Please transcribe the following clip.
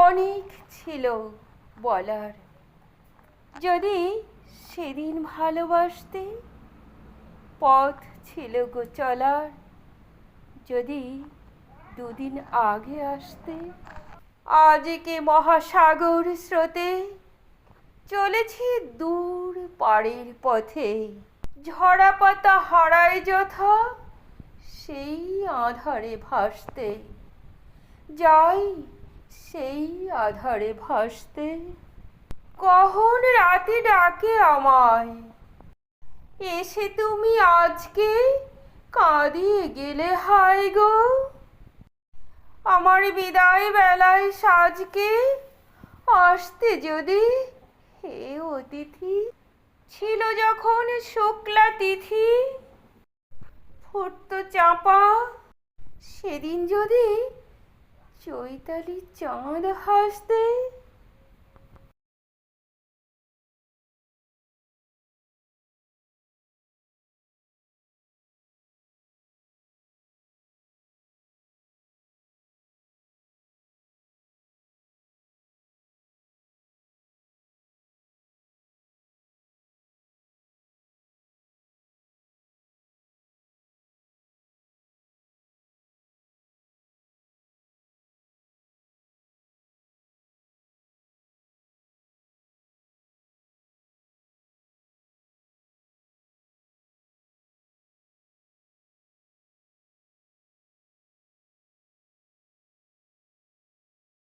অনেক ছিল বলার। যদি সেদিন ভালোবাসতে, পথ ছিল গো চলার। যদি দুদিন আগে আসতে, আজকে মহাসাগর স্রোতে চলেছি দূর পাড়ের পথে। ঝরা পাতা হারায় যথা, সেই আঁধারে ভাসতে যাই, সেই আঁধারে ভাসতে। কখন রাতে ডাকে আমায়, এসে তুমি আজকে কাঁদিয়ে গেলে হায় গো। আমার বিদায় বেলায় সাজকে আসতে যদি, হে অতিথি। ছিল যখন শুক্লা তিথি, ফুটতো চাঁপা, সেদিন যদি চৈতালি চাঁদ হাসতে।